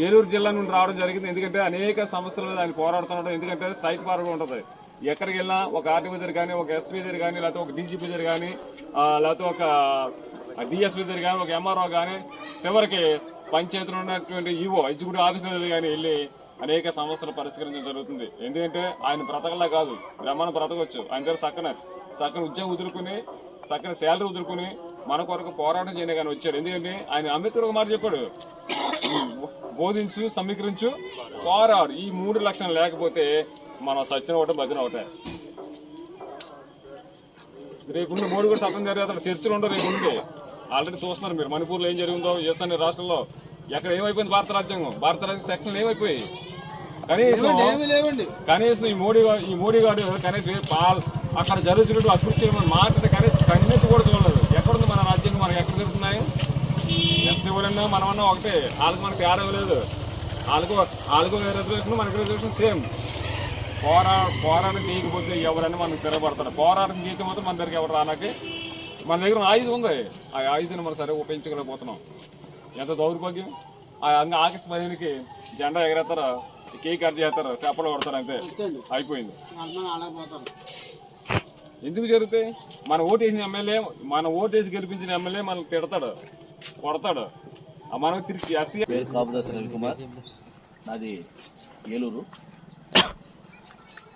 ఏలూరు జిల్లా నుండి రావడం జరిగింది. ఎందుకంటే అనేక సమస్యల మీద ఆయన పోరాడుతున్నాడు. ఎందుకంటే స్ట్రైట్ ఫార్వర్డ్ ఉంటుంది. ఎక్కడికి వెళ్ళినా ఒక ఆర్టీఓ దగ్గర కానీ, ఒక ఎస్పీ దగ్గర కానీ, లేకపోతే ఒక డీజీపీ దగ్గర కానీ, లేకపోతే ఒక డిఎస్పీ దగ్గర కానీ, ఒక ఎంఆర్ఓ కానీ, చివరికి పంచాయతీలో ఉన్నటువంటి ఈవో ఎగ్జిక్యూటివ్ ఆఫీసర్ దగ్గర కానీ వెళ్ళి అనేక సమస్యలు పరిష్కరించడం జరుగుతుంది. ఎందుకంటే ఆయన బ్రతకలా కాదు, బ్రహ్మాండం బ్రతకొచ్చు. ఆయన దగ్గర చక్కని ఉద్యోగం వదులుకుని, చక్కని శాలరీ వదులుకుని మన కొరకు పోరాటం చేయడం కానీ వచ్చాడు. ఎందుకంటే ఆయన అంబేద్కర్ ఒక మాట చెప్పాడు, బోధించు, సమీకరించు, పోరాడు. ఈ 3 లక్షలు లేకపోతే మనం సచిన ఒకటే బతిన ఒకటే. రేపు మోడీ కూడా సత్యం జరిగే చర్చలు ఉండవు. రేపు ఉంది ఆల్రెడీ చూస్తున్నారు మీరు. మణిపూర్లో ఏం జరిగిందో, చేస్తున్న రాష్ట్రంలో ఎక్కడ ఏమైపోయింది భారత రాజ్యాంగం సెక్షన్లు ఏమైపోయి. కనీసం ఈ మోడీ గారు కనీసం అక్కడ జరుగుతున్నట్టు అభివృద్ధి మాట్లాడితే కనీసం కన్నెత్తి కూడా చూడలేదు. ఎక్కడుంది మన రాజ్యాంగం? మనకి ఎక్కడ జరుగుతున్నాయి? ఎంత ఇవ్వలన్నా మనమన్నా ఒకటే. వాళ్ళకి మనకి తేడా లేదు. వాళ్ళకు రిజర్వేషన్, మనకి రిజర్వేషన్ సేమ్. పోరాటం చేయకపోతే ఎవరైనా మనకు తిరగబడతారు. పోరాటం చేయకపోతే మన దగ్గర ఎవరు రానాకి. మన దగ్గర ఆయుధం ఉంది. ఆ ఆయుధాన్ని మనం సరే ఉపయోగించుకోలేకపోతున్నాం. ఎంత దౌర్భాగ్యం. ఆగస్టు 15కి జెండా ఎగరేస్తారు, కేక్ కట్ చేస్తారు, చేపలు కొడతారు, అంతే అయిపోయింది. ఎందుకు జరుగుతాయి? మన ఓటేసి గెలిపించిన ఎమ్మెల్యే మనకు తిడతాడు, కొడతాడు. మనం తిరిగి కాపుదాస్ అనిల్ కుమార్, నాది ఏలూరు.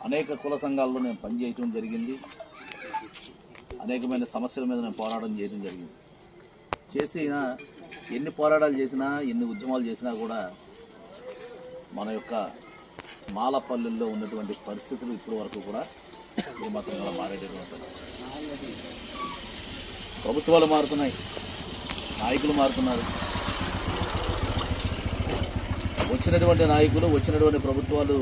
అనేక కుల సంఘాల్లో నేను పనిచేయటం జరిగింది. అనేకమైన సమస్యల మీద నేను పోరాటం చేయడం జరిగింది. ఎన్ని పోరాటాలు చేసినా, ఎన్ని ఉద్యమాలు చేసినా కూడా మన యొక్క మాలపల్లెల్లో ఉన్నటువంటి పరిస్థితులు ఇప్పటి వరకు కూడా ఏమాత్రం కూడా మారేటటువంటి. ప్రభుత్వాలు మారుతున్నాయి, నాయకులు మారుతున్నారు. వచ్చినటువంటి నాయకులు, వచ్చినటువంటి ప్రభుత్వాలు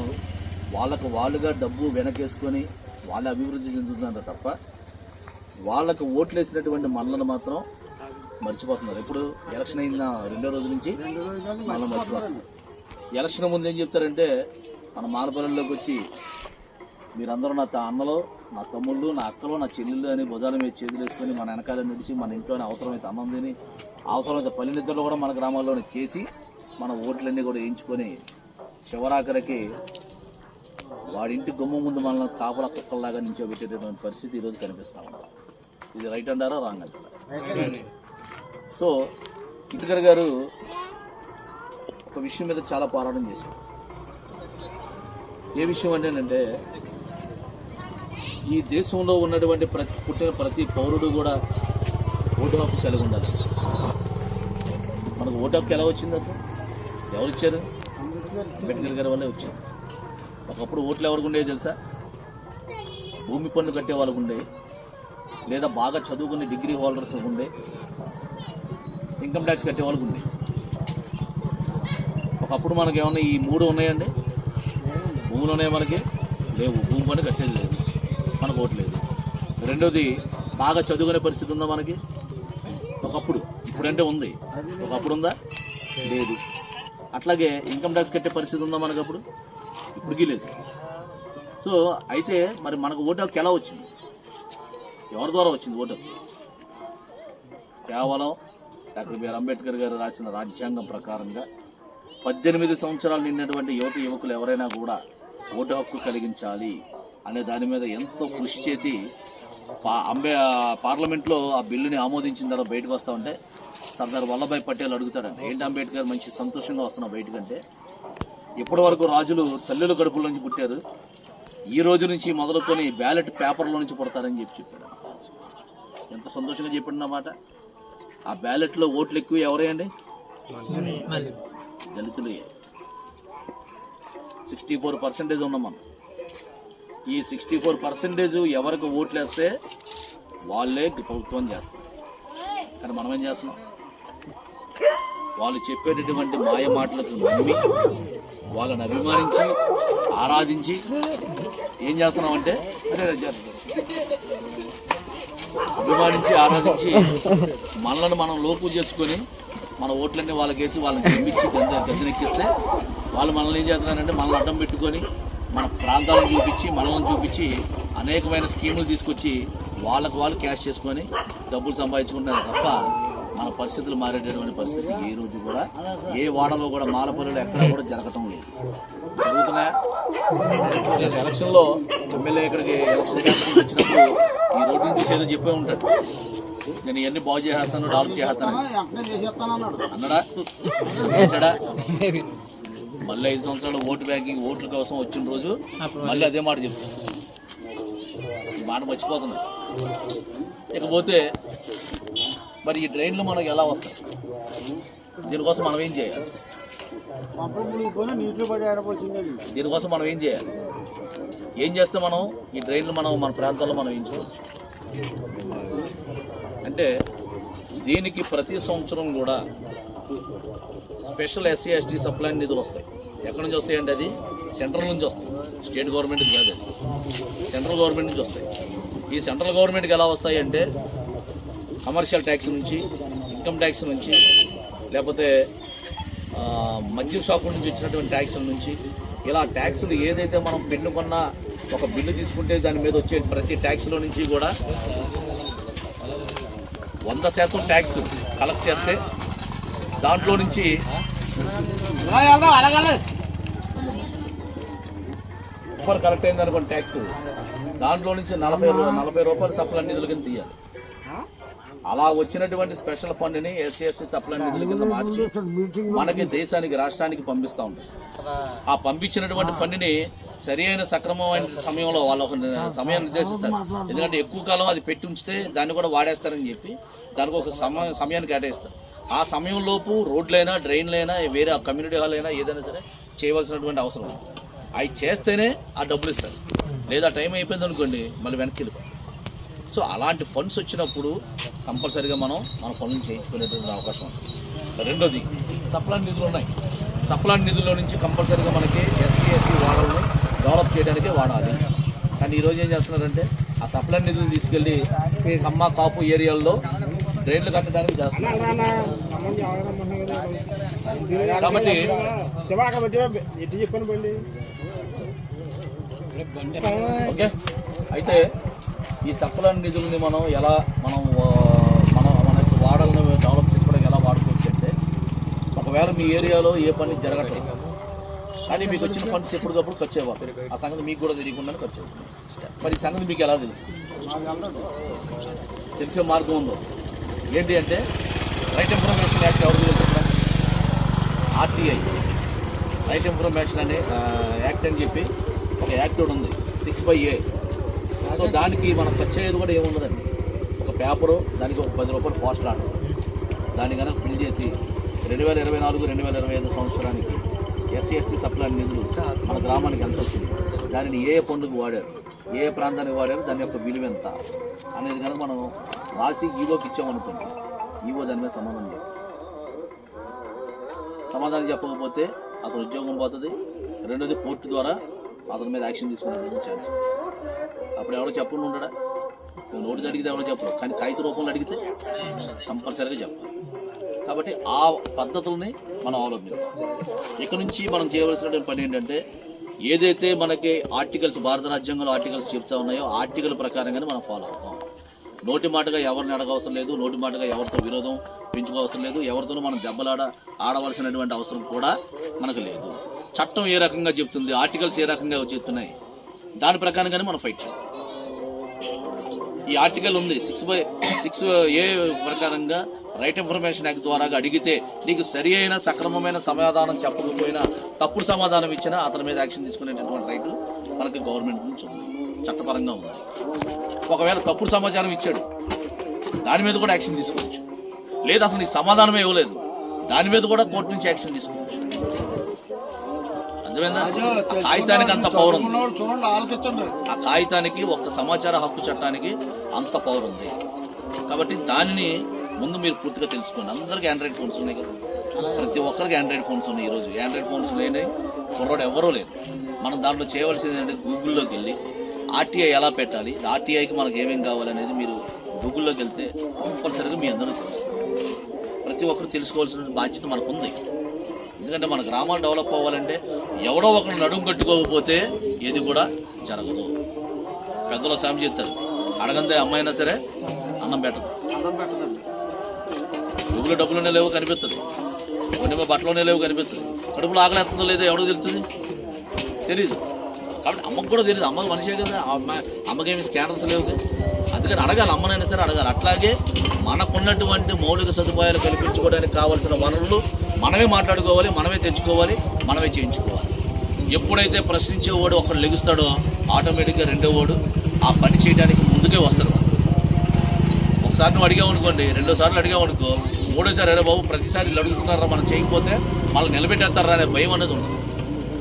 వాళ్ళుగా డబ్బు వెనకేసుకొని వాళ్ళ అభివృద్ధి చెందుతున్నారు తప్ప వాళ్ళకు ఓట్లు వేసినటువంటి మనలను మాత్రం మర్చిపోతున్నారు. ఇప్పుడు ఎలక్షన్ అయిన 2వ రోజు నుంచి మళ్ళీ మర్చిపోతున్నారు. ఎలక్షన్ ముందు ఏం చెప్తారంటే, మన మానపల్లెల్లోకి వచ్చి మీరందరూ నా అన్నలో, నా తమ్ముళ్ళు, నా అక్కలో, నా చెల్లెళ్ళు అని భుజాల మీద చేతులు వేసుకొని మన వెనకాల నడిచి మన ఇంట్లోనే అవసరమైతే అన్నం తిని, అవసరమైతే పల్లె నిద్రలో కూడా మన గ్రామాల్లోనే చేసి మన ఓట్లన్నీ కూడా వేయించుకొని చివరాఖరికి వాడి ఇంటి గుమ్మం ముందు మనల్ని కాపలా కుక్కల్లాగా నించోబెట్టేటటువంటి పరిస్థితి ఈరోజు కనిపిస్తా ఉంది. ఇది రైట్ అంటారా, రాంగ్ అంటారా? సో అంబేద్కర్ గారు ఒక విషయం మీద చాలా పోరాటం చేశారు. ఏ విషయం అంటే ఈ దేశంలో ఉన్నటువంటి పుట్టిన ప్రతి పౌరుడు కూడా ఓటు హక్కు కలిగి ఉండాలి. మనకు ఓటు హక్కు ఎలా వచ్చింది? అసలు ఎవరు ఇచ్చారు? అంబేద్కర్ గారి వల్లే వచ్చింది. ఒకప్పుడు ఓట్లు ఎవరికి ఉండేవి తెలుసా? భూమి పన్ను కట్టే వాళ్ళకు ఉండే, లేదా బాగా చదువుకునే డిగ్రీ హోల్డర్స్ ఉండే, ఇన్కమ్ ట్యాక్స్ కట్టే వాళ్ళకు ఉండే. ఒకప్పుడు మనకి ఏమన్నా ఈ 3 ఉన్నాయండి? భూములు ఉన్నాయి మనకి? లేవు. భూమి పన్ను కట్టేది లేదు, మనకు ఓటు లేదు. రెండోది, బాగా చదువుకునే పరిస్థితి ఉందా మనకి? ఒకప్పుడు. ఇప్పుడంటే ఉంది. ఒకప్పుడు ఉందా? లేదు. అట్లాగే ఇన్కమ్ ట్యాక్స్ కట్టే పరిస్థితి ఉందా మనకు? అప్పుడు ఇప్పటికీ లేదు. సో అయితే మరి మనకు ఓటు హక్కు ఎలా వచ్చింది? ఎవరి ద్వారా వచ్చింది ఓటు హక్కు? కేవలం డాక్టర్ బిఆర్ అంబేద్కర్ గారు రాసిన రాజ్యాంగం ప్రకారంగా 18 సంవత్సరాలు నిన్నటువంటి యువకులు ఎవరైనా కూడా ఓటు హక్కు కలిగించాలి అనే దాని మీద ఎంతో కృషి చేసి పార్లమెంట్లో ఆ బిల్లుని ఆమోదించిన తర్వాత బయటకు వస్తా ఉంటే సర్దార్ వల్లభాయ్ పటేల్ అడుగుతాడండి, ఏంటి అంబేద్కర్ మంచి సంతోషంగా వస్తున్నావు బయటకంటే, ఇప్పటి వరకు రాజులు తల్లుల కడుపుల నుంచి పుట్టారు, ఈ రోజు నుంచి మొదలుకొని బ్యాలెట్ పేపర్లో నుంచి పుడతారని చెప్పాడు. ఎంత సంతోషంగా చెప్పినమాట. ఆ బ్యాలెట్లో ఓట్లు ఎక్కువ ఎవరేయండి? దళితులే. 64% ఉన్నాం మనం. ఈ 64% ఎవరికి ఓట్లు వేస్తే వాళ్ళే ప్రభుత్వం చేస్తారు. కానీ మనం ఏం చేస్తున్నాం? వాళ్ళు చెప్పేటటువంటి మాయ మాటలకు నమ్మి, వాళ్ళని అభిమానించి, ఆరాధించి ఏం చేస్తున్నామంటే అభిమానించి, ఆరాధించి మనల్ని మనం లోపు చేసుకొని మన ఓట్లన్నీ వాళ్ళకేసి వాళ్ళని గెలిపించి గద్దెనెక్కిస్తే వాళ్ళు మనల్ని ఏం చేస్తున్నారంటే మనల్ని అడ్డం పెట్టుకొని మన ప్రాంతాలను చూపించి, మనల్ని చూపించి అనేకమైన స్కీములు తీసుకొచ్చి వాళ్ళకు వాళ్ళు క్యాష్ చేసుకొని డబ్బులు సంపాదించుకుంటున్నారు తప్ప మన పరిస్థితులు మారేటటువంటి పరిస్థితి ఏ రోజు కూడా ఏ వాడలో కూడా మాలపల్లిలో ఎక్కడా కూడా జరగటం లేదు. జరుగుతున్నాయా? నేను ఎలక్షన్లో ఎమ్మెల్యే ఇక్కడికి ఎలక్షన్ క్యాంపెయిన్ వచ్చినప్పుడు ఈ రోడ్డు నుంచి ఏదో చెప్పే ఉంటాడు, నేను ఇవన్నీ బాగు చేసేస్తాను, డెవలప్ చేస్తాను అన్నాడా? చేశాడా? మళ్ళీ 5 సంవత్సరాలు ఓటు బ్యాంకింగ్ ఓట్ల కోసం వచ్చిన రోజు మళ్ళీ అదే మాట చెప్తాను. ఈ మాట మర్చిపోతుంది. ఇకపోతే మరి ఈ డ్రైన్లు మనకు ఎలా వస్తాయి? దీనికోసం మనం ఏం చేయాలి? దీనికోసం మనం ఏం చేయాలి? ఏం చేస్తే మనం ఈ డ్రైన్లు మన ప్రాంతాల్లో మనం వేయించుకోవచ్చు అంటే దీనికి ప్రతి సంవత్సరం కూడా స్పెషల్ ఎస్సీ ఎస్టీ సప్లై నిధులు వస్తాయి. ఎక్కడి నుంచి వస్తాయంటే అది సెంట్రల్ నుంచి వస్తాయి, స్టేట్ గవర్నమెంట్ కాదు, సెంట్రల్ గవర్నమెంట్ నుంచి వస్తాయి. ఈ సెంట్రల్ గవర్నమెంట్కి ఎలా వస్తాయి అంటే కమర్షియల్ ట్యాక్స్ నుంచి, ఇన్కమ్ ట్యాక్స్ నుంచి, లేకపోతే మద్యం షాపుల నుంచి వచ్చినటువంటి ట్యాక్సుల నుంచి, ఇలా ట్యాక్సులు ఏదైతే మనం పెన్నుకున్న ఒక బిల్లు తీసుకుంటే దాని మీద వచ్చే ప్రతి ట్యాక్స్లో నుంచి కూడా 100% ట్యాక్స్ కలెక్ట్ చేస్తే దాంట్లో నుంచి సూపర్ కలెక్ట్ అయింది అనుకోండి ట్యాక్స్, దాంట్లో నుంచి 40 రూపాయలు సప్లై నిధుల కింద తీయాలి. అలా వచ్చినటువంటి స్పెషల్ ఫండ్ ని ఎస్సీ ఎస్టీ సప్లై నిధుల కింద మార్చి మనకి దేశానికి రాష్ట్రానికి పంపిస్తూ ఉంటాం. ఆ పంపించినటువంటి ఫండ్ ని సరి అయిన సక్రమమైన సమయంలో వాళ్ళ ఒక సమయాన్ని నిర్దేశిస్తారు. ఎందుకంటే ఎక్కువ కాలం అది పెట్టి ఉంచితే దాన్ని కూడా వాడేస్తారని చెప్పి దానికి ఒక సమయాన్ని కేటాయిస్తారు. ఆ సమయంలోపు రోడ్లైనా డ్రైన్లైనా వేరే కమ్యూనిటీ హాల్ అయినా ఏదైనా సరే చేయవలసినటువంటి అవసరం ఉంది. అవి చేస్తేనే ఆ డబ్బులు ఇస్తారు. లేదా టైం అయిపోయింది అనుకోండి మళ్ళీ వెనక్కి వెళ్ళిపోతాం. సో అలాంటి ఫండ్స్ వచ్చినప్పుడు కంపల్సరీగా మన పనులు చేయించుకునేటువంటి అవకాశం ఉంది. రెండోది సప్లాన్ నిధులు ఉన్నాయి. సప్లాన్ నిధుల్లో నుంచి కంపల్సరీగా మనకి ఎస్సీ ఎస్టీ వాడల్ని డెవలప్ చేయడానికే వాడాలి. కానీ ఈరోజు ఏం చేస్తున్నారంటే ఆ సప్లాన్ నిధులు తీసుకెళ్లి కమ్మ కాపు ఏరియాల్లో డ్రైన్లు కట్టడానికి చేస్తున్నారు. కాబట్టి ఓకే, అయితే ఈ సప్లాన్ నిధులని మనం ఎలా మనకి వాడలను డెవలప్ చేసుకోవడానికి ఎలా వాడుకోవచ్చు అంటే, ఒకవేళ మీ ఏరియాలో ఏ పని జరగట్లేదు కానీ మీకు వచ్చిన ఫండ్స్ ఎప్పటికప్పుడు ఖర్చు అవ్వాలి. ఆ సంగతి మీకు కూడా తెలియకుండా ఖర్చు అవుతుంది. మరి ఈ సంగతి మీకు ఎలా తెలుసు? తెలిసే మార్గం ఉందో ఏంటి అంటే రైట్ ఇన్ఫర్మేషన్ యాక్ట్ ఎవరు తెలుసుకుంటారు? ఆర్టీఐ రైట్ ఇన్ఫర్మేషన్ అనే యాక్ట్ అని చెప్పి ఒక యాక్ట్ కూడా ఉంది 6/A. సో దానికి మనం ఖర్చు అయ్యేది కూడా ఏముండదండి. ఒక పేపరు, దానికి ఒక 10 రూపాయలు పోస్టర్ ఆర్డర్, దాన్ని కనుక ఫిల్ చేసి 2024-2025 సంవత్సరానికి ఎస్సీ ఎస్టీ సప్లై నిధులు మన గ్రామానికి ఎంత వచ్చింది, దానిని ఏ పనులకు వాడారు, ఏ ప్రాంతానికి వాడారు, దాని యొక్క విలువ ఎంత అనేది కనుక మనం రాసి ఈవోకి ఇచ్చామనుకోండి, ఈవో దాని మీద సమాధానం చెప్పకపోతే అతను ఉద్యోగం పోతుంది. రెండోది కోర్టు ద్వారా అతని మీద యాక్షన్ తీసుకునే ఛాన్స్. అప్పుడు ఎవరో చెప్పకుండా ఉండడా? నోటీస్ అడిగితే ఎవరో చెప్పరు, కానీ కాగిత రూపంలో అడిగితే కంపల్సరీగా చెప్పాలి. కాబట్టి ఆ పద్ధతుల్ని మనం అవలంబించాలి. ఇక్కడ నుంచి మనం చేయవలసినటువంటి పని ఏంటంటే ఏదైతే మనకి ఆర్టికల్స్, భారత రాజ్యాంగంలో ఆర్టికల్స్ చెప్తా ఉన్నాయో ఆర్టికల్ ప్రకారంగానే మనం ఫాలో అవుతాం. నోటి మాటగా ఎవరిని అడగవసరం లేదు, నోటి మాటగా ఎవరితో విరోధం పెంచుకోవసరం లేదు, ఎవరితోనూ మనం ఆడవలసినటువంటి అవసరం కూడా మనకు లేదు. చట్టం ఏ రకంగా చెప్తుంది, ఆర్టికల్స్ ఏ రకంగా చెప్తున్నాయి, దాని ప్రకారంగానే మనం ఫైట్ చేయాలి. ఈ ఆర్టికల్ ఉంది 6/A ప్రకారంగా రైట్ ఇన్ఫర్మేషన్ యాక్ట్ ద్వారా అడిగితే నీకు సరి అయిన సక్రమమైన సమాధానం చెప్పకపోయినా, తప్పుడు సమాధానం ఇచ్చినా అతని మీద యాక్షన్ తీసుకునేటటువంటి రైట్ మనకి గవర్నమెంట్ నుంచి ఉంది, చట్టపరంగా ఉంది. ఒకవేళ తప్పుడు సమాచారం ఇచ్చాడు దాని మీద కూడా యాక్షన్ తీసుకోవచ్చు. లేదా అసలు నీకు సమాధానమే ఇవ్వలేదు దాని మీద కూడా కోర్టు నుంచి యాక్షన్ తీసుకోవచ్చు. అర్థమైందా? కాగితానికి అంత పవర్ ఉంది. ఆ కాగితానికి ఒక్క సమాచార హక్కు చట్టానికి అంత పవర్ ఉంది. కాబట్టి దానిని ముందు మీరు పూర్తిగా తెలుసుకోండి. అందరికీ ఆండ్రాయిడ్ ఫోన్స్ ఉన్నాయి కదా, ప్రతి ఒక్కరికి ఆండ్రాయిడ్ ఫోన్స్ ఉన్నాయి. ఈరోజు ఆండ్రాయిడ్ ఫోన్స్ లేని కుర్రోడు ఎవరూ లేదు. మనం దాంట్లో చేయవలసింది ఏంటంటే గూగుల్లోకి వెళ్ళి ఆర్టీఐ ఎలా పెట్టాలి, ఆర్టీఐకి మనకు ఏమేమి కావాలనేది మీరు గూగుల్లోకి వెళ్తే కంపల్సరీగా మీ అందరూ తెలుస్తుంది. ప్రతి ఒక్కరు తెలుసుకోవాల్సిన బాధ్యత మనకు ఉంది. ఎందుకంటే మన గ్రామాలు డెవలప్ అవ్వాలంటే ఎవడో ఒకరు నడుము కట్టుకోకపోతే ఏది కూడా జరగదు. పెద్దలో సాయం చేస్తారు, అడగందే అమ్మాయినా సరే అన్నం పెట్టదు. జేబులో డబ్బులోనే లేవు కనిపిస్తుంది, కొన్ని బట్టలోనే లేవు కనిపిస్తుంది. కడుపులో ఆకలి ఎత్తుందో లేదో ఎవరికి తెలుస్తుంది? తెలీదు. కాబట్టి అమ్మకు కూడా తెలియదు. అమ్మకు మనిషే కదా, అమ్మకేమి స్కానర్స్ లేవు. అందుకని అడగాలి, అమ్మనైనా సరే అడగాలి. అట్లాగే మనకున్నటువంటి మౌలిక సదుపాయాలు కల్పించుకోవడానికి కావాల్సిన వనరులు మనమే మాట్లాడుకోవాలి, మనమే తెచ్చుకోవాలి, మనమే చేయించుకోవాలి. ఎప్పుడైతే ప్రశ్నించేవాడు ఒకడు లెగుస్తాడో ఆటోమేటిక్గా రెండో వాడు ఆ పని చేయడానికి ముందుకే వస్తాడు. ఒకసారి నువ్వు అడిగామనుకోండి, రెండోసార్లు అడిగామనుకో, మూడోసారి అరే బాబు ప్రతిసారి వీళ్ళు అడుగుతున్నారా, మనం చేయకపోతే వాళ్ళు నిలబెట్టేస్తారా అనే భయం అనేది ఉండదు.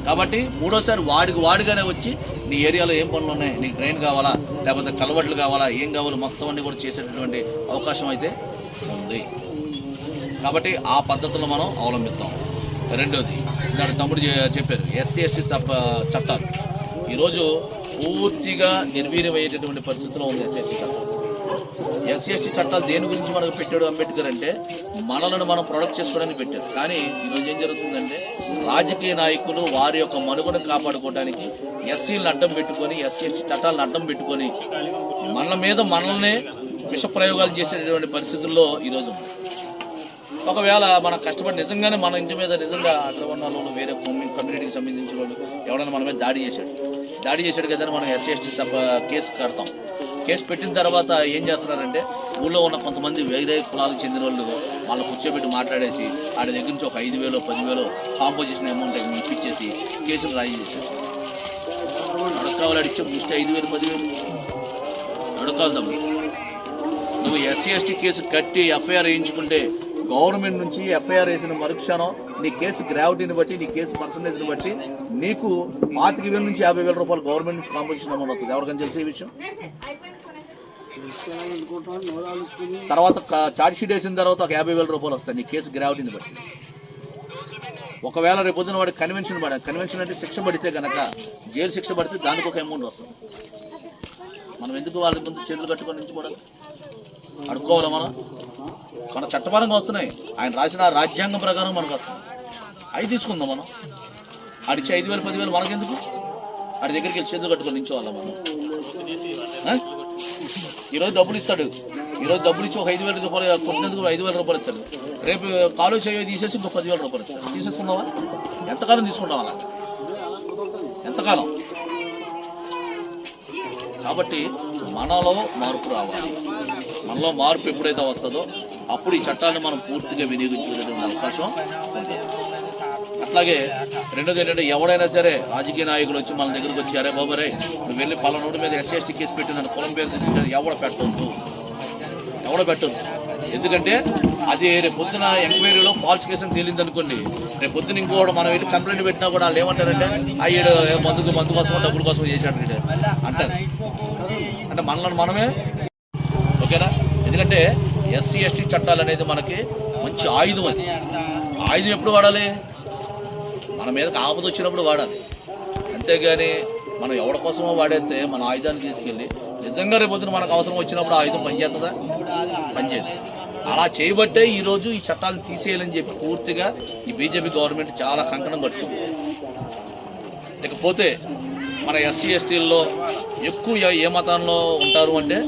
కాబట్టి మూడోసారి వాడిగానే వచ్చి నీ ఏరియాలో ఏం పనులు ఉన్నాయి, నీకు ట్రైన్ కావాలా లేకపోతే కలవట్లు కావాలా, ఏం కావాలో మొత్తం అన్ని కూడా చేసేటటువంటి అవకాశం అయితే ఉంది. కాబట్టి ఆ పద్ధతుల్లో మనం అవలంబిస్తాం. రెండోది దాని తమ్ముడు చెప్పారు, ఎస్సీ ఎస్టీ చట్టాలు ఈరోజు పూర్తిగా నిర్వీర్యమయ్యేటటువంటి పరిస్థితిలో ఉంది. ఎస్సీ ఎస్టీ చట్టాలు దేని గురించి మనకు పెట్టాడు అంబేద్కర్ అంటే మనలను మనం ప్రొడక్ట్ చేసుకోవడానికి పెట్టారు. కానీ ఈరోజు ఏం జరుగుతుందంటే రాజకీయ నాయకులు వారి యొక్క మనుగడను కాపాడుకోవడానికి ఎస్సీలను అడ్డం పెట్టుకొని, ఎస్సీ ఎస్టీ చట్టాలను అడ్డం పెట్టుకొని మన మీద మనల్నే విష ప్రయోగాలు చేసేటటువంటి పరిస్థితుల్లో ఈరోజు. ఒకవేళ మనం కష్టపడి నిజంగానే మన ఇంటి మీద నిజంగా అగ్రవర్ణాలు వేరే కమ్యూనిటీకి సంబంధించిన వాళ్ళు ఎవరైనా మన మీద దాడి చేశాడు కదా మనం ఎస్సీ ఎస్టీ కేసు కడతాం. కేసు పెట్టిన తర్వాత ఏం చేస్తున్నారంటే ఊళ్ళో ఉన్న కొంతమంది వేరే కులాలకు చెందిన వాళ్ళు వాళ్ళ కూర్చోబెట్టి మాట్లాడేసి ఆడి దగ్గర నుంచి ఒక 5,000 10,000 కాంపోజిషన్ అమౌంట్ ఇప్పించేసి కేసులు రాజీ చేశారు. అడగకావాలి అడిచే ముష్టి 5,000 10,000 అడగకాలి తమ్ముడు. నువ్వు ఎస్సీ ఎస్టీ కేసు కట్టి ఎఫ్ఐఆర్ వేయించుకుంటే గవర్నమెంట్ నుంచి ఎఫ్ఐఆర్ వేసిన మరుక్షణం నీ కేసు గ్రావిటీని బట్టి, నీ కేసు పర్సంటేజ్ని బట్టి నీకు 25,000 నుంచి 50,000 రూపాయలు గవర్నమెంట్ నుంచి కాంపోజిషన్ అమౌంట్ అవుతుంది. ఎవరికైనా తెలిసే ఈ విషయం. తర్వాత ఛార్జ్ షీట్ వేసిన తర్వాత ఒక 50,000 రూపాయలు వస్తాయి నీ కేసు గ్రావిటీని బట్టి. ఒకవేళ రేపు పొద్దున వాడికి కన్వెన్షన్ అంటే శిక్ష పడితే కనుక, జైలు శిక్ష పడితే దానికి ఒక అమౌంట్ వస్తుంది. మనం ఎందుకు వాళ్ళ ముందు చేతులు కట్టుకొని నించుకోవడం అడుక్కోవాలి? మన చట్టపరంగా వస్తున్నాయి, ఆయన రాసిన రాజ్యాంగం ప్రకారం మనకు వస్తుంది. అవి తీసుకుందాం మనం. ఆడిచ్చే 5,000 10,000 మనకెందుకు? ఆడి దగ్గరికి వెళ్ళి చేతులు కట్టుకొని నించోవాలా మనం? ఈరోజు డబ్బులు ఇస్తాడు, ఈరోజు డబ్బులు ఇచ్చి ఒక 5,000 రూపాయలు కొట్టినందుకు 5,000 రూపాయలు ఇస్తాడు. రేపు కాలు చేయ తీసేసి ఇంకో 10,000 రూపాయలు ఇస్తాడు. తీసేసుకుందామా? ఎంతకాలం తీసుకుంటాం అలా? ఎంతకాలం? కాబట్టి మనలో మార్పు రావాలి. మనలో మార్పు ఎప్పుడైతే వస్తుందో అప్పుడు ఈ చట్టాన్ని మనం పూర్తిగా వినియోగించుకునే అవకాశం ఉంది. అట్లాగే రెండోది ఏంటంటే ఎవడైనా సరే రాజకీయ నాయకులు వచ్చి మన దగ్గరకు వచ్చి అరే బాబరే నువ్వు వెళ్ళి పలానోడి మీద ఎస్సీ ఎస్టీ కేసు పెట్టిన కులం పేరు ఎవడ పెట్టద్దు. ఎందుకంటే అది రేపు పొద్దున ఎంక్వైరీలో ఫాల్స్ కేసు అని తేలింది అనుకోండి, రేపు పొద్దున ఇంకోటి మనం వెళ్ళి కంప్లైంట్ పెట్టినా కూడా వాళ్ళు ఏమంటారంటే అయ్యాడు మందు కోసం డబ్బుల కోసం చేశాడు అంటారు. అంటే మనల్ని మనమే ఓకేనా. ఎందుకంటే ఎస్సీ ఎస్టీ చట్టాలు అనేది మనకి మంచి ఆయుధం. అది ఆయుధం ఎప్పుడు వాడాలి? మన మీదకి ఆపద వచ్చినప్పుడు వాడాలి. అంతేగాని మనం ఎవరి కోసమో వాడేస్తే మన ఆయుధాన్ని తీసుకెళ్ళి నిజంగా రేపు పొద్దున మనకు అవసరం వచ్చినప్పుడు ఆయుధం పనిచేస్తుందా? పనిచేయదు. అలా చేయబట్టే ఈరోజు ఈ చట్టాలను తీసేయాలని చెప్పి పూర్తిగా ఈ బీజేపీ గవర్నమెంట్ చాలా కంకణం కట్టుకుంది. ఇకపోతే మన ఎస్సీ ఎస్టీల్లో ఎక్కువ ఏ మతంలో ఉంటారు అంటే,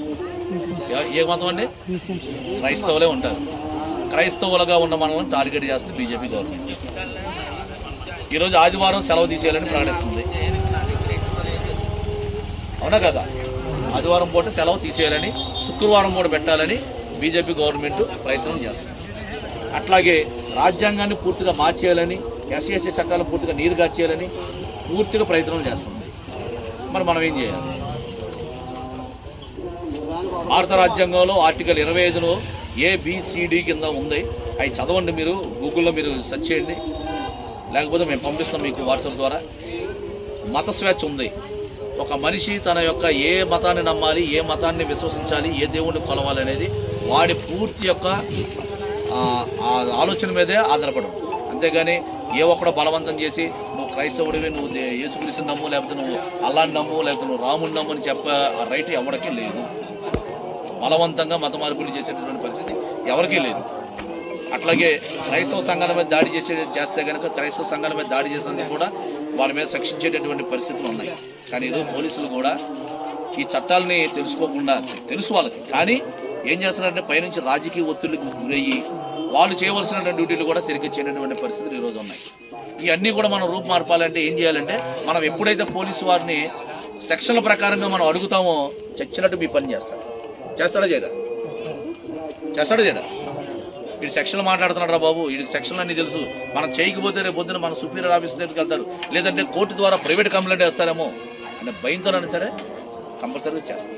ఏ మతం అండి? క్రైస్తవులే ఉంటారు. క్రైస్తవులుగా ఉన్న మనల్ని టార్గెట్ చేస్తుంది బీజేపీ గవర్నమెంట్. ఈరోజు ఆదివారం సెలవు తీసేయాలని ప్రకటిస్తుంది, అవునా కదా? ఆదివారం పూట సెలవు తీసేయాలని, శుక్రవారం పూట పెట్టాలని బీజేపీ గవర్నమెంట్ ప్రయత్నం చేస్తుంది. అట్లాగే రాజ్యాంగాన్ని పూర్తిగా మార్చేయాలని, ఎస్సీ ఎస్టీ చట్టాలను పూర్తిగా నీరుగార్చేయాలని పూర్తిగా ప్రయత్నం చేస్తుంది. మరి మనం ఏం చేయాలి? భారత రాజ్యాంగంలో ఆర్టికల్ 25లో ABCD కింద ఉంది. అవి చదవండి, మీరు గూగుల్లో మీరు సెర్చ్ చేయండి, లేకపోతే మేము పంపిస్తాం మీకు వాట్సాప్ ద్వారా. మత స్వేచ్ఛ ఉంది. ఒక మనిషి తన యొక్క ఏ మతాన్ని నమ్మాలి, ఏ మతాన్ని విశ్వసించాలి, ఏ దేవుడిని కొలవాలి అనేది వాడి పూర్తి యొక్క ఆలోచన మీదే ఆధారపడదు. అంతేగాని ఏ ఒక్కడో బలవంతం చేసి నువ్వు క్రైస్తవుడివి, నువ్వు యేసుక్రీస్తుని నమ్ము, లేకపోతే నువ్వు అల్లాని నమ్ము, లేకపోతే నువ్వు రాముని నమ్ము అని చెప్పే రైట్ ఎవరికీ లేదు. బలవంతంగా మత మార్పులు చేసేటటువంటి పరిస్థితి ఎవరికీ లేదు. అట్లాగే క్రైస్తవ సంఘాల మీద దాడి చేస్తే కనుక క్రైస్తవ సంఘాల మీద దాడి చేసేందుకు కూడా వాళ్ళ మీద శిక్షించేటటువంటి పరిస్థితులు ఉన్నాయి. కానీ ఈరోజు పోలీసులు కూడా ఈ చట్టాలని తెలుసుకోకుండా, తెలుసు వాళ్ళకి, కానీ ఏం చేస్తున్నారంటే పైనుంచి రాజకీయ ఒత్తిళ్లకు గురయ్యి వాళ్ళు చేయవలసిన డ్యూటీలు కూడా సరిగ్గా చేయనటువంటి పరిస్థితులు ఈరోజు ఉన్నాయి. ఇవన్నీ కూడా మనం రూపు మార్పాలంటే ఏం చేయాలంటే మనం ఎప్పుడైతే పోలీసు వారిని సెక్షన్ల ప్రకారంగా మనం అడుగుతామో చచ్చినట్టు మీ పని చేస్తాడా చేయడా వీడు సెక్షన్లు మాట్లాడుతున్నాడు రా బాబు, వీడికి సెక్షన్లు అన్నీ తెలుసు, మనం చేయకపోతే రేపు పొద్దున మన సుపీరియర్ ఆఫీస్ దగ్గరికి వెళ్తారు, లేదంటే కోర్టు ద్వారా ప్రైవేట్ కంప్లైంట్ వేస్తారేమో అనే భయంతోనైనా సరే కంపల్సరీగా చేస్తాం.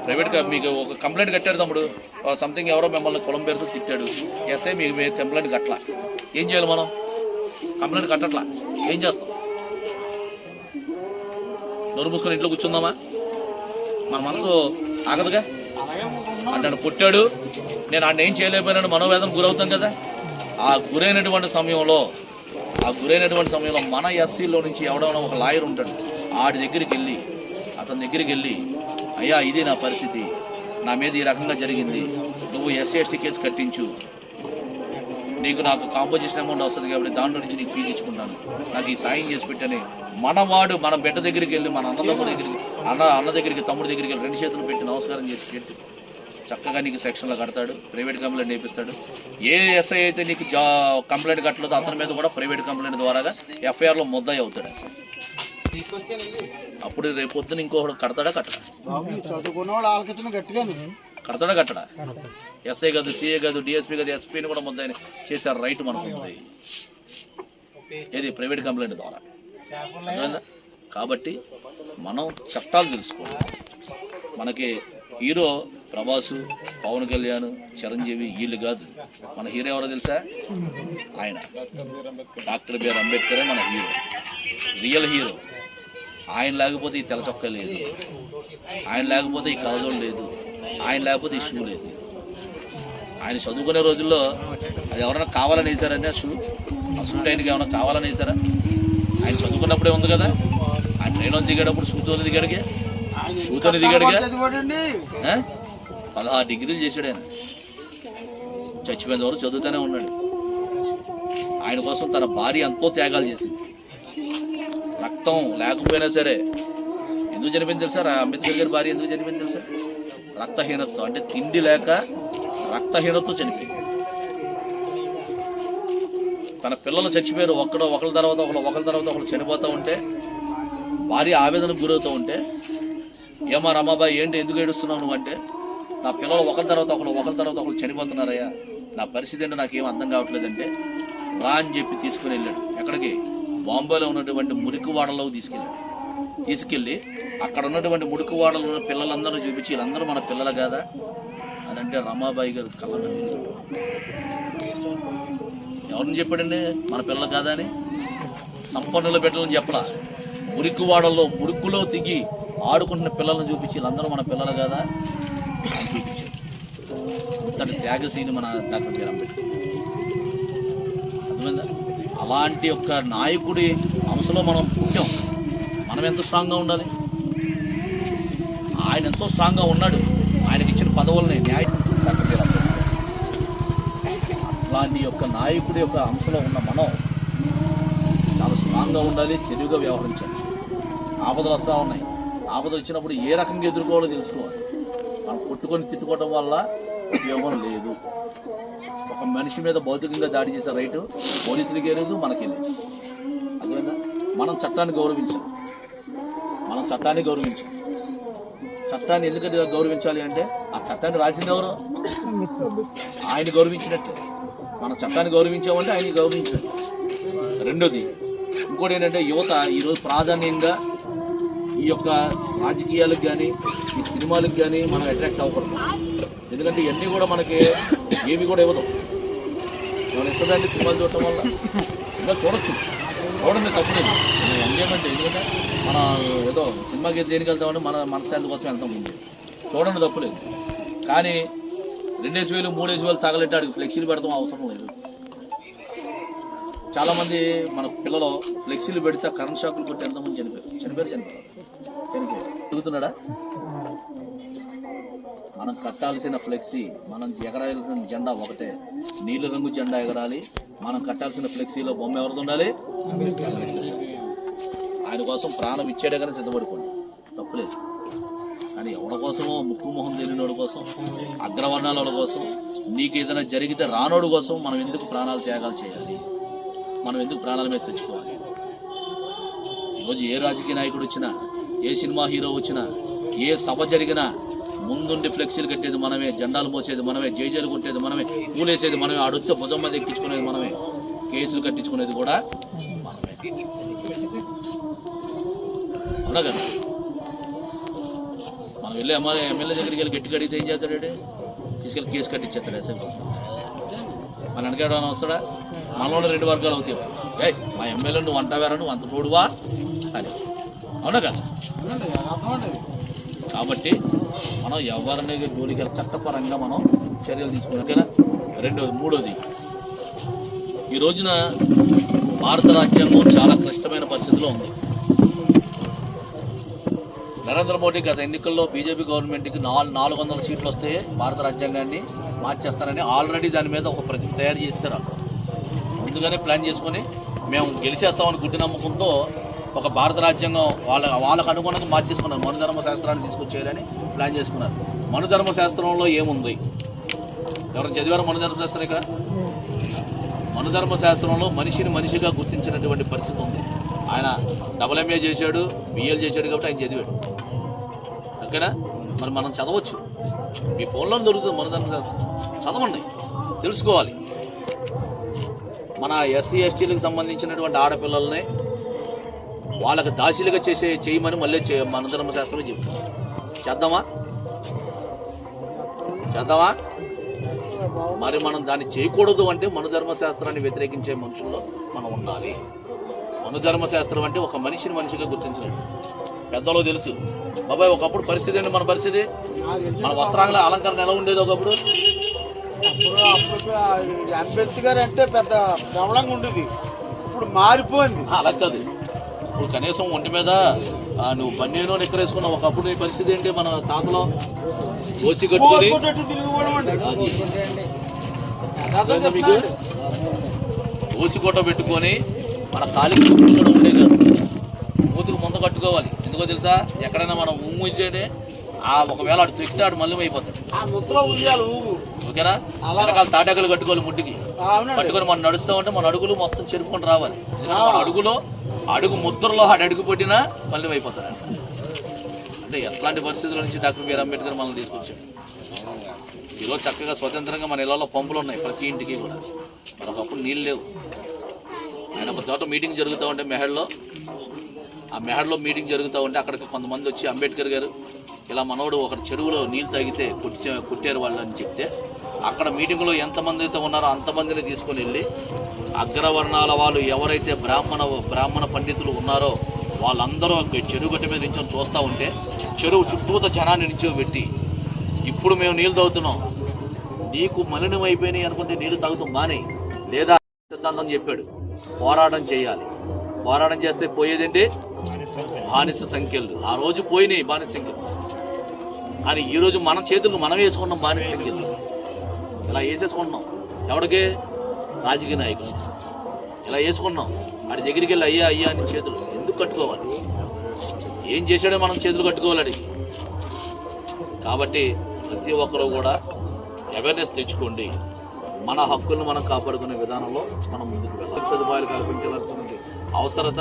ప్రైవేట్గా మీకు ఒక కంప్లైంట్ కట్టాడు తమ్ముడు, సంథింగ్ ఎవరో మిమ్మల్ని కులం పేరుతో తిట్టాడు, ఎస్ఐ మీకు కంప్లైంట్ కట్టలా, ఏం చేయాలి మనం? కంప్లైంట్ కట్టట్లా ఏం చేస్తాం? నోరు మూసుకొని ఇంట్లో కూర్చుందామా? మన మనసు ఆగదుగా. అంటే పుట్టాడు, నేను ఆయన ఏం చేయలేకపోయినాడు, మనోవేదన గురవుతాం కదా. ఆ గురైనటువంటి సమయంలో మన ఎస్సీలో నుంచి ఎవడైనా ఒక లాయర్ ఉంటాడు, అతని దగ్గరికి వెళ్ళి అయ్యా ఇది నా పరిస్థితి, నా మీద ఈ రకంగా జరిగింది, నువ్వు ఎస్సీ ఎస్టీ కేసు కట్టించు, నాకు కాంపోజిషన్ అమౌంట్ వస్తుంది కాబట్టి దాంట్లో నుంచి నీకు ఫీజు ఇచ్చుకుంటాను, నాకు ఈ సాయం చేసి పెట్టని మన బిడ్డ దగ్గరికి వెళ్ళి, మన అన్న దగ్గరికి తమ్ముడి దగ్గరికి వెళ్ళి 2 చేతులు పెట్టి నమస్కారం చేసి పెట్టి చక్కగా నీకు సెక్షన్లో కడతాడు, ప్రైవేట్ కంప్లైంట్ వేపిస్తాడు. ఏ ఎస్ఐ అయితే నీకు కంప్లైంట్ కట్టలేదో అతని మీద కూడా ప్రైవేట్ కంప్లైంట్ ద్వారాగా ఎఫ్ఐఆర్లో ముద్దాయి అవుతాడు. అప్పుడు రేపు పొద్దున ఇంకొకడు కడతాడా కట్టడా ఎస్ఐ కాదు, సిఏ కాదు, డిఎస్పీ కాదు, ఎస్పీని కూడా ముద్దాయి చేశారు రైట్ మనకు ఉంది. ఏది ప్రైవేట్ కంప్లైంట్ ద్వారా. కాబట్టి మనం చట్టాలు తెలుసుకోవాలి. మనకి హీరో ప్రభాసు, పవన్ కళ్యాణ్, చిరంజీవి వీళ్ళు కాదు. మన హీరో ఎవరో తెలుసా? ఆయన డాక్టర్ బిఆర్ అంబేద్కరే మన హీరో, రియల్ హీరో. ఆయన లేకపోతే ఈ తెల్ల చొక్కా లేదు, ఆయన లేకపోతే ఈ కలజోడు లేదు, ఆయన లేకపోతే ఈ షూ లేదు. ఆయన చదువుకునే రోజుల్లో అది ఎవరైనా కావాలని వేశారంటే ఆ సూట్ ఆయనకి ఏమైనా కావాలని వేశారా? ఆయన చదువుకున్నప్పుడే ఉంది కదా. ఆయన ట్రైన్లో దిగేటప్పుడు షూతోనే దిగాడుగా 16 డిగ్రీలు చేశాడు ఆయన. చచ్చిపోయిన వరకు చదువుతూనే ఉన్నాడు. ఆయన కోసం తన భార్య ఎంతో త్యాగాలు చేసింది. రక్తం లేకపోయినా సరే. ఎందుకు చనిపోయింది తెలుసా? అంబేద్కర్ గారి భార్య ఎందుకు చనిపోయింది తెలుసా? రక్తహీనతతో, అంటే తిండి లేక రక్తహీనతతో చనిపోయింది. తన పిల్లలు చచ్చిపోయారు, ఒకరి తర్వాత ఒకరు చనిపోతూ ఉంటే భార్య ఆవేదనకు గురవుతూ ఉంటే, ఏమా రమాబాయి ఏంటి ఎందుకు ఏడుస్తున్నావు నువ్వు అంటే, నా పిల్లలు ఒకరి తర్వాత ఒకరు చనిపోతున్నారయ్యా, నా పరిస్థితి ఏంటో నాకేం అర్థం కావట్లేదంటే, రా అని చెప్పి తీసుకుని వెళ్ళాడు. ఎక్కడికి? బాంబేలో ఉన్నటువంటి మురికివాడలోకి తీసుకెళ్ళి అక్కడ ఉన్నటువంటి మురికివాడలో ఉన్న పిల్లలందరూ చూపించి, వీళ్ళందరూ మన పిల్లలు కాదా అని అంటే రమాబాయి గారు కళ్ళ ఎవరిని చెప్పాడండి మన పిల్లలు కాదా అని? సంపన్నుల బిడ్డలని చెప్పలా, మురికిలో దిగి ఆడుకుంటున్న పిల్లలను చూపించి వీళ్ళందరూ మన పిల్లలు కాదా అని చూపించారు. ఇంతటి త్యాగశీని మన డాక్టర్ బిఆర్ అంబేద్కర్. అర్థమైందా? అలాంటి ఒక నాయకుడి అంశంలో మనం పుట్టాం. మనం ఎంత స్ట్రాంగ్గా ఉండాలి? ఆయన ఎంతో స్ట్రాంగ్గా ఉన్నాడు. ఆయనకి ఇచ్చిన పదవులని డాక్టర్ బిఆర్ అంబేద్కర్. అలాంటి యొక్క నాయకుడి యొక్క అంశంలో ఉన్న మనం చాలా స్ట్రాంగ్గా ఉండాలి, తెలివిగా వ్యవహరించాలి. ఆపదలు వస్తూ ఉన్నాయి. ఆపదలు వచ్చినప్పుడు ఏ రకంగా ఎదుర్కోవాలో తెలుసుకోవాలి. మనం కొట్టుకొని తిట్టుకోవడం వల్ల ఉపయోగం లేదు. ఒక మనిషి మీద భౌతికంగా దాడి చేసే రైటు పోలీసులకే లేదు, మనకే లేదు. అదేవిధంగా మనం చట్టాన్ని గౌరవించాలి. చట్టాన్ని ఎందుకంటే గౌరవించాలి అంటే, ఆ చట్టాన్ని రాసింది ఎవరు? ఆయన గౌరవించినట్టే. మనం చట్టాన్ని గౌరవించామంటే ఆయన గౌరవించినట్టు. రెండోది ఇంకోటి ఏంటంటే, యువత ఈరోజు ప్రాధాన్యంగా ఈ యొక్క రాజకీయాలకు కానీ ఈ సినిమాలకు కానీ మనం అట్రాక్ట్ అవ్వకూడదు. ఎందుకంటే ఇవన్నీ కూడా మనకి ఏమి కూడా ఇవ్వదు. మనం ఇస్తుందండి సినిమాలు చూడటం వల్ల. సినిమా చూడండి తప్పలేదు, ఎంజాయ్మెంట్. ఎందుకంటే మన ఏదో సినిమాకి దేనికి వెళ్తామంటే మన మనశ్శాంతి కోసం వెళ్తాం. ముందు చూడండి తప్పలేదు. కానీ 2,000 3,000 తగలెట్టి అడిగి ఫ్లెక్సీలు పెడతాం అవసరం లేదు. చాలామంది మన పిల్లలు ఫ్లెక్సీలు పెడితే కరెంట్ షాకులు కొట్టి ఎంతమంది చనిపోయారు. తిరుగుతున్నాడా? మనం కట్టాల్సిన ఫ్లెక్సీ, మనం ఎగరాల్సిన జెండా ఒకటే, నీలి రంగు జెండా ఎగరాలి. మనం కట్టాల్సిన ఫ్లెక్సీలో బొమ్మ ఎవరిది ఉండాలి? ఆయన కోసం ప్రాణం ఇచ్చేడే కానీ సిద్ధపడుకోండి, తప్పులేదు. కానీ ఎవరి కోసమో ముక్కు మొహం తెలియనోడి కోసం, అగ్రవర్ణాల కోసం, నీకు ఏదైనా జరిగితే రానోడు కోసం మనం ఎందుకు ప్రాణాలు త్యాగాలు చేయాలి? మనం ఎందుకు ప్రాణాల మీద తెచ్చుకోవాలి? ఈరోజు ఏ రాజకీయ నాయకుడు వచ్చినా, ఏ సినిమా హీరో వచ్చినా, ఏ సభ జరిగినా ముందుండి ఫ్లెక్సీలు కట్టేది మనమే, జెండాలు మోసేది మనమే, జైజేలు కొట్టేది మనమే, పూలేసేది మనమే, ఆడొచ్చే భుజం మీద ఎక్కించుకునేది మనమే, కేసులు కట్టించుకునేది కూడా మనమే. అవునా కదా? మనం వెళ్ళి ఎమ్మెల్యే దగ్గరికి వెళ్ళి గట్టిగా అడిగితే ఏం చేస్తాడు? తీసుకెళ్ళి కేసు కట్టించేస్తాడు ఎస్ఐ. మన వెనకాడ వస్తాడా? మనలో 2 వర్గాలు అవుతాయి. మా ఎమ్మెల్యే నువ్వు అంటావారా, నువ్వు అంత తోడువా అని. అవునా కదా? కాబట్టి మనం ఎవరిని జోలికి చట్టపరంగా మనం చర్యలు తీసుకున్నాక. మూడోది, ఈ రోజున భారత రాజ్యాంగం చాలా క్లిష్టమైన పరిస్థితిలో ఉంది. నరేంద్ర మోడీ గత ఎన్నికల్లో బీజేపీ గవర్నమెంట్కి 400 సీట్లు వస్తే భారత రాజ్యాంగాన్ని మార్చేస్తారని ఆల్రెడీ దాని మీద ఒక ప్రతి తయారు చేస్తారు. ముందుగానే ప్లాన్ చేసుకుని మేము గెలిచేస్తామని గుడ్డి నమ్మకంతో ఒక భారత రాజ్యాంగం వాళ్ళకు అనుగుణంగా మార్చేసుకున్నారు. మనుధర్మ శాస్త్రాన్ని తీసుకొచ్చేయాలని ప్లాన్ చేసుకున్నారు. మనుధర్మ శాస్త్రంలో ఏముంది? ఎవరైనా చదివారు మనుధర్మ శాస్త్రం? ఇక్కడ మనుధర్మ శాస్త్రంలో మనిషిని మనిషిగా గుర్తించినటువంటి పరిస్థితి ఉంది. ఆయన MA చేశాడు, BL చేశాడు కాబట్టి ఆయన చదివాడు. ఓకేనా? మరి మనం చదవచ్చు, మీ ఫోన్లో దొరుకుతుంది మనుధర్మ శాస్త్రం. చదవండి, తెలుసుకోవాలి. మన SC STలకు సంబంధించినటువంటి ఆడపిల్లల్ని వాళ్ళకి దాసీలుగా చేయమని మళ్ళీ మనుధర్మ శాస్త్రం చెప్తుంది. చేద్దామా? మరి మనం దాన్ని చేయకూడదు అంటే మనుధర్మ శాస్త్రాన్ని వ్యతిరేకించే మనుషుల్లో మనం ఉండాలి. మనుధర్మ శాస్త్రం అంటే ఒక మనిషిని మనిషిగా గుర్తించలేదు. పెద్దలో తెలుసు బాబాయ్, ఒకప్పుడు పరిస్థితి ఏంటి? మన పరిస్థితి, మన వస్త్రాంగ అలంకరణ ఎలా ఉండేది ఒకప్పుడు? అంబేద్కర్ అంటే పెద్ద ప్రబలంగా ఉండేది, ఇప్పుడు మారిపోయింది. అలా కాదు, ఇప్పుడు కనీసం ఒంటి మీద నువ్వు బన్నీనో నిక్కరేసుకున్నావు. ఒకప్పుడు నీ పరిస్థితి ఏంటి? మన తాతలో ఓసి కట్టుకొని మీకు ఓసి కోట పెట్టుకొని మన కాలికి కూడా ఉండే కాదు, మూతికి ముంత కట్టుకోవాలి. ఎందుకో తెలుసా? ఎక్కడైనా మనం ఉమ్ము ఇచ్చేనే ఒకవేళ అటు తెక్కితే ఆడు మళ్ళీ అయిపోతాడు. ఓకేనా? రకాల తాటాకులు కట్టుకోవాలి ముట్టికి, కట్టుకొని మనం నడుస్తూ ఉంటే మన అడుగులు మొత్తం చెరుపుకొని రావాలి. మన అడుగు ముద్రలో అడుగు పట్టినా మళ్ళీ అయిపోతాడు. అంటే ఎట్లాంటి పరిస్థితుల నుంచి డాక్టర్ బిఆర్ అంబేద్కర్ మనల్ని తీసుకొచ్చాడు. ఈరోజు చక్కగా స్వతంత్రంగా మన ఇళ్లలో పంపులు ఉన్నాయి ప్రతి ఇంటికి కూడా. మరి ఒకప్పుడు నీళ్ళు లేవు. ఆయన ఒక చోట మీటింగ్ జరుగుతూ ఉంటే మెహడ్లో మీటింగ్ జరుగుతూ ఉంటే అక్కడికి కొంతమంది వచ్చి అంబేద్కర్ గారు ఇలా మనోడు ఒక చెరువులో నీళ్ళు తాగితే కుట్టారు వాళ్ళు అని చెప్తే, అక్కడ మీటింగ్లో ఎంతమంది అయితే ఉన్నారో అంతమందిని తీసుకొని వెళ్ళి అగ్రవర్ణాల వాళ్ళు ఎవరైతే బ్రాహ్మణ పండితులు ఉన్నారో వాళ్ళందరూ చెరువు గట్టి మీద నించొని చూస్తూ ఉంటే చెరువు చుట్టూత జనాన్ని నిల్చోబెట్టి, ఇప్పుడు మేము నీళ్ళు తాగుతున్నాం, నీకు మలినం అయిపోయినాయి అనుకుంటే నీళ్లు తాగుతాం మానే, లేదా సిద్ధాంతం చెప్పాడు. పోరాటం చేయాలి. పోరాటం చేస్తే పోయేదేంటి? బానిస సంఖ్యలు. ఆ రోజు పోయినాయి బానిస సంఖ్యలు. కానీ ఈరోజు మన చేతులకు మనం వేసుకున్నాం బానిస సంఖ్యలు. ఇలా వేసేసుకుంటున్నాం. ఎవరికి? రాజకీయ నాయకులు. ఇలా వేసుకున్నాం. వాడి దగ్గరికి వెళ్ళి అయ్యా అయ్యా అని చేతులు ఎందుకు కట్టుకోవాలి? ఏం చేశాడో మనం చేతులు కట్టుకోవాలి. కాబట్టి ప్రతి ఒక్కరూ కూడా అవేర్నెస్ తెచ్చుకోండి. మన హక్కులను మనం కాపాడుకునే విధానంలో మనం ముందుకు వెళ్ళాలి. సదుపాయాలు కల్పించాల్సిన అవసరత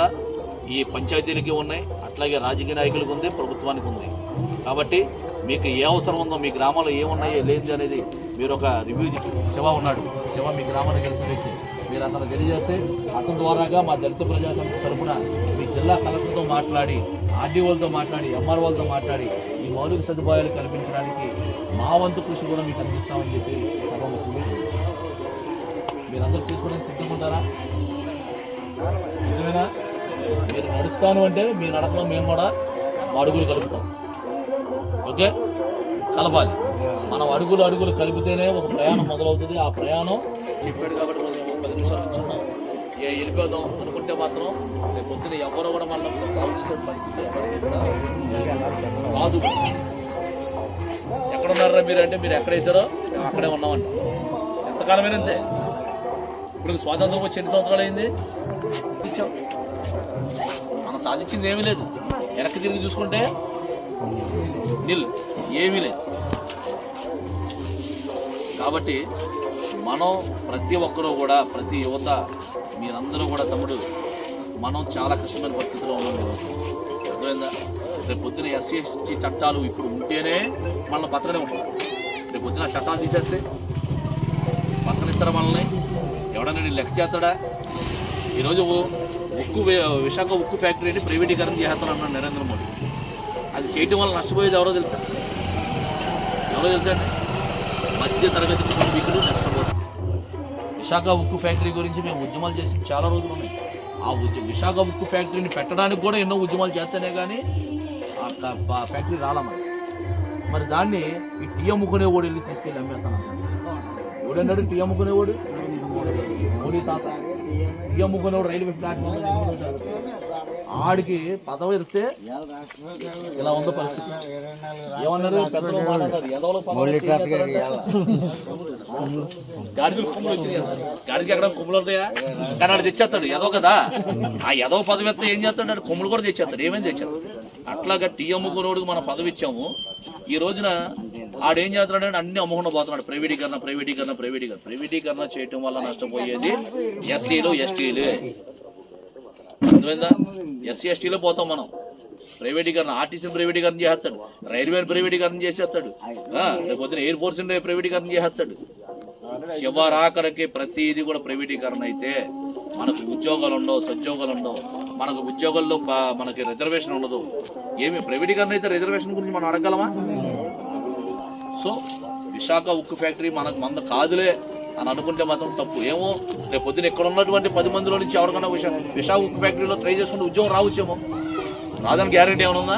ఈ పంచాయతీలకి ఉన్నాయి, అట్లాగే రాజకీయ నాయకులకు ఉంది, ప్రభుత్వానికి ఉంది. కాబట్టి మీకు ఏ అవసరం ఉందో, మీ గ్రామంలో ఏమున్నాయో లేదు అనేది మీరు ఒక రివ్యూ శివ ఉన్నాడు, శివ మీ గ్రామానికి తెలిసిన వ్యక్తి, మీరు అతను తెలియజేస్తే అతని ద్వారాగా మా దళిత ప్రజాసమితి తరఫున మీ జిల్లా కలెక్టర్తో మాట్లాడి, ఆర్డీఓలతో మాట్లాడి, ఎంఆర్ఓలతో మాట్లాడి ఈ మౌలిక సదుపాయాలు కల్పించడానికి మా వంతు కృషి కూడా మీకు అందిస్తామని చెప్పి సభముఖులు మీరందరూ తీసుకోవడానికి సిద్ధంగా నిజమేనా? మీరు నడుస్తాను అంటే మీ నడకలో మేము కూడా అడుగులు కలుపుతాం. ఓకే, కలపాలి. మనం అడుగులు కలిపితేనే ఒక ప్రయాణం మొదలవుతుంది. ఆ ప్రయాణం చెప్పాడు కాబట్టి 10 నిమిషాలు కూర్చున్నాం. వెళ్ళిపోదాం అనుకుంటే మాత్రం రేపు పొద్దున ఎవరో కూడా మనం పరిస్థితి ఎవరికి కూడా రాదు. ఎక్కడున్నారా మీరు అంటే, మీరు ఎక్కడ వేసారో మేము అక్కడే ఉన్నామండి. ఎంతకాలమైనా అంతే. ఇప్పుడు స్వాతంత్రం వచ్చి ఎన్ని సంవత్సరాలు అయింది? మనం సాధించింది ఏమీ లేదు. వెనక్కి తిరిగి చూసుకుంటే నిల్ ఏమీ లేదు. కాబట్టి మనం ప్రతి ఒక్కరూ కూడా, ప్రతి యువత మీరందరూ కూడా తమ్ముడు, మనం చాలా కష్టమైన పరిస్థితిలో ఉన్నాం. అర్థమైందా? రేపు పొద్దున ఎస్సీ ఎస్టీ చట్టాలు ఇప్పుడు ఉంటేనే మనల్ని బతకనే ఉంటారు. రేపు పొద్దున చట్టాలు తీసేస్తే బతకనిస్తారా మనల్ని? ఎవడన్నా లెక్క చేస్తాడా? ఈరోజు విశాఖ ఉక్కు ఫ్యాక్టరీని ప్రైవేటీకరణ చేస్తానన్నాడు నరేంద్ర మోడీ. అది చేయటం వల్ల నష్టపోయేది ఎవరో తెలుసా? అండి? మధ్య తరగతి కుటుంబీకులు నష్టపోతారు. విశాఖ ఉక్కు ఫ్యాక్టరీ గురించి మేము ఉద్యమాలు చేసి చాలా రోజులు ఉన్నాయి. ఆ విశాఖ ఉక్కు ఫ్యాక్టరీని పెట్టడానికి కూడా ఎన్నో ఉద్యమాలు చేస్తేనే కానీ ఆ ఫ్యాక్టరీ రాలన్నమాట. మరి దాన్ని ఈ టీ అమ్ముకునేవాడు వెళ్ళి తీసుకెళ్ళి అమ్మేస్తాను. ఎవడన్నాడు టీ అమ్ముకునేవాడు? మోడీ తాత. టీ అమ్ముకునేవాడు రైల్వే ప్లాట్ఫామ్ ఆడికి పదవి ఇస్తే ఇలా ఉందో పరిస్థితి. ఏమన్నారు పెద్దలు మాట్లాడారు, ఎదవలో గాడిదలు కొమ్ములు వచ్చినాయి. గాడికి ఎక్కడ కొమ్ములు ఉంటాయా? కానీ ఆడు తెచ్చేస్తాడు ఎదవ కదా. ఆ ఎదవ పదవి ఎత్తే ఏం చేస్తాడు? కొమ్ములు కూడా తెచ్చేస్తాడు. ఏమేమి తెచ్చేస్తాడు? అట్లాగా టీ అమ్ముకునేవాడికి మనం పదవి ఇచ్చాము. ఈ రోజున ఆడేం చేస్తున్నాడంటే అన్ని అమ్ముకుండా పోతున్నాడు. ప్రైవేటీకరణ చేయటం వల్ల నష్టపోయేది ఎస్సీలు ఎస్టీలు. అర్థమైందా? ఎస్సీ ఎస్టీలో పోతాం మనం. ప్రైవేటీకరణ, ఆర్టీసీ ప్రైవేటీకరణ చేస్తాడు, రైల్వే ప్రైవేటీకరణ చేసేస్తాడు, రేపు పొద్దున ఎయిర్ ఫోర్స్ ప్రైవేటీకరణ చేస్తాడు. చివరాఖరికి ప్రతిదీ కూడా ప్రైవేటీకరణ అయితే మనకు ఉద్యోగాలు ఉండవు, సద్యోగాలు ఉండవు. మనకు ఉద్యోగాల్లో మనకి రిజర్వేషన్ ఉండదు. ఏమి ప్రైవేటీకరణ అయితే రిజర్వేషన్ గురించి మనం అడగలమా? సో విశాఖ ఉక్కు ఫ్యాక్టరీ మనకు మంద కాదులే అని అనుకుంటే మాత్రం తప్పు. ఏమో రేపు పొద్దున ఇక్కడ ఉన్నటువంటి 10 మందిలో నుంచి ఎవరికన్నా విశాఖ ఉక్కు ఫ్యాక్టరీలో ట్రై చేసుకుంటే ఉద్యోగం రావచ్చేమో. రాదని గ్యారెంటీ ఏమైనా ఉందా?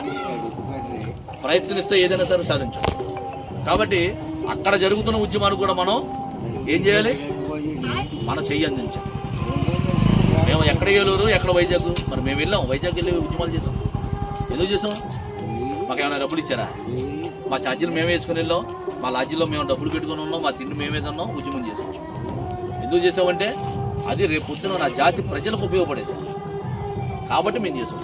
ప్రయత్నిస్తే ఏదైనా సరే సాధించవచ్చు. కాబట్టి అక్కడ జరుగుతున్న ఉద్యమానికి కూడా మనం ఏం చేయాలి? మన చెయ్యి అందించాలి. మేము ఎక్కడ ఏలూరు, ఎక్కడ వైజాగ్, మరి మేము వెళ్ళాం. వైజాగ్ వెళ్ళి ఉద్యమాలు చేసాం. ఎందుకు చేసాం? మాకు ఏమైనా డబ్బులు ఇచ్చారా? మా ఛార్జీలు మేమే వేసుకుని వెళ్ళాం. మా లాడ్జీలో మేము డబ్బులు పెట్టుకుని ఉన్నాం. మా తిండి మేమే తిన్నాం. ఉద్యమం చేసాం. ఎందుకు చేసామంటే అది రేపు పొద్దున నా జాతి ప్రజలకు ఉపయోగపడేది కాబట్టి మేము చేసాం.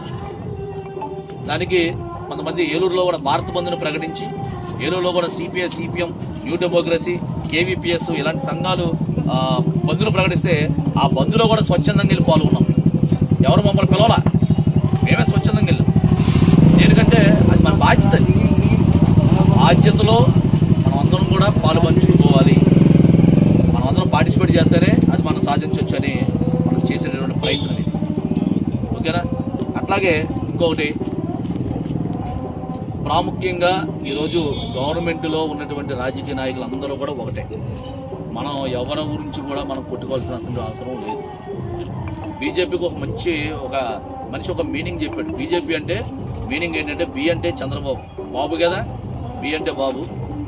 దానికి కొంతమంది ఏలూరులో కూడా భారత బంద్ను ప్రకటించి, ఏలూరులో కూడా CPI, CPM, new democracy, KVPS ఇలాంటి సంఘాలు బంద్ను ప్రకటిస్తే ఆ బంద్లో కూడా స్వచ్ఛందంగా వెళ్ళి పాల్గొన్నాం. ఎవరు మమ్మల్ని పిలవాలా, మేమే స్వచ్ఛందంగా వెళ్ళాం. ఎందుకంటే అది మన బాధ్యత. బాధ్యతలో మనం అందరం కూడా పాలు పంచుకోవాలి. మనం అందరం పార్టిసిపేట్ చేస్తేనే అది మనం సాధించవచ్చు అని మనం చేసేటటువంటి ప్రయత్నం. ఓకేనా? అట్లాగే ఇంకొకటి ప్రాముఖ్యంగా ఈరోజు గవర్నమెంట్లో ఉన్నటువంటి రాజకీయ నాయకులు అందరూ కూడా ఒకటే. మనం ఎవరి గురించి కూడా మనం కొట్టుకోవాల్సిన అవసరం లేదు. బీజేపీకి ఒక మనిషి ఒక మీనింగ్ చెప్పాడు. బీజేపీ అంటే మీనింగ్ ఏంటంటే బి అంటే చంద్రబాబు, బాబు కదా, బి అంటే బాబు,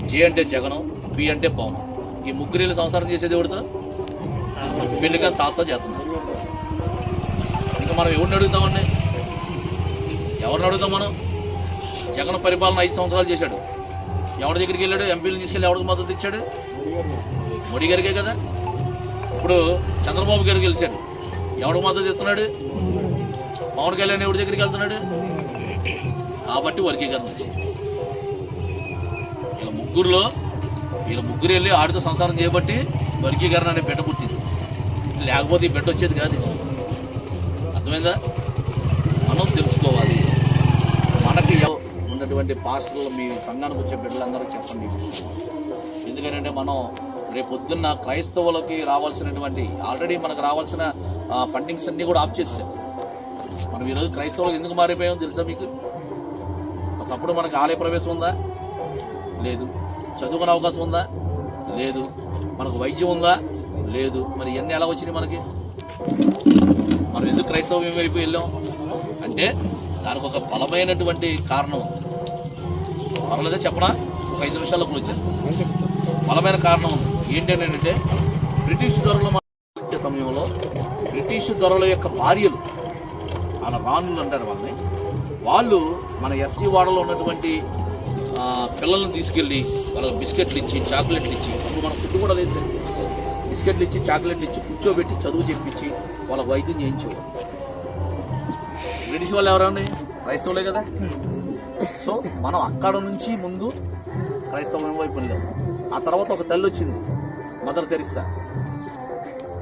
జే అంటే జగనం, పి అంటే బాబు. ఈ ముగ్గురేళ్ళు సంసారం చేసేది ఎవరితో? పెళ్లిగా తాతతో చేస్తున్నాం. ఇంకా మనం ఎవరిని అడుగుతామండి? ఎవరిని అడుగుతాం మనం? జగన్ పరిపాలన 5 సంవత్సరాలు చేశాడు. ఎవరి దగ్గరికి వెళ్ళాడు? ఎంపీలను తీసుకెళ్ళి ఎవరికి మద్దతు ఇచ్చాడు? మోడీ గారికే కదా. ఇప్పుడు చంద్రబాబు గారికి గెలిచాడు. ఎవరికి మద్దతు ఇస్తున్నాడు? పవన్ కళ్యాణ్ ఎవరి దగ్గరికి వెళ్తున్నాడు? కాబట్టి వర్గీకరణ వచ్చింది. వీళ్ళ ముగ్గురు వెళ్ళి ఆడితో సంసారం చేయబట్టి వర్గీకరణ అనే బిడ్డ పుట్టింది. లేకపోతే ఈ బిడ్డ వచ్చేది కాదు. అర్థమైందా? మనం తెలుసుకోవాలి. మనకి ఉన్నటువంటి పాస్టర్లు, మీ సంఘానికి వచ్చే బిడ్డలందరూ చెప్పండి. ఎందుకంటే మనం రేపు పొద్దున్న క్రైస్తవులకి రావాల్సినటువంటి ఆల్రెడీ మనకు రావాల్సిన ఫండింగ్స్ అన్నీ కూడా ఆఫ్ చేస్తాం. మనం ఈరోజు క్రైస్తవులకు ఎందుకు మారిపోయామో తెలుసా మీకు? ఒకప్పుడు మనకు ఆలయ ప్రవేశం ఉందా? లేదు. చదువుకునే అవకాశం ఉందా? లేదు. మనకు వైద్యం ఉందా? లేదు. మరి ఇవన్నీ ఎలా వచ్చినాయి మనకి? మనం ఎందుకు క్రైస్తవం వైపు వెళ్ళాం అంటే దానికి ఒక బలమైనటువంటి కారణం ఉంది. పర్వాలేదా చెప్పనా? ఒక 5 నిమిషాల్లో వచ్చేస్తాం. బలమైన కారణం ఉంది. ఏంటంటే బ్రిటిష్ దొరల వచ్చే సమయంలో బ్రిటిష్ దొరల యొక్క భార్యలు, అలా రాణులు అంటారు వాళ్ళని, వాళ్ళు మన ఎస్సీ వాడలో ఉన్నటువంటి పిల్లలను తీసుకెళ్ళి వాళ్ళకి బిస్కెట్లు ఇచ్చి, చాక్లెట్లు ఇచ్చి, అప్పుడు మన ఫుడ్ కూడా లేదు, బిస్కెట్లు ఇచ్చి, చాక్లెట్లు ఇచ్చి, కూర్చోబెట్టి చదువు చెప్పించి వాళ్ళకి వైద్యం చేయించేవారు. బ్రిటిష్ వాళ్ళు ఎవరండి? క్రైస్తవులే కదా. సో మనం అక్కడ నుంచి ముందు క్రైస్తవం వైపు వెళ్ళాము. ఆ తర్వాత ఒక తల్లి వచ్చింది, మదర్ తెరిస్సా.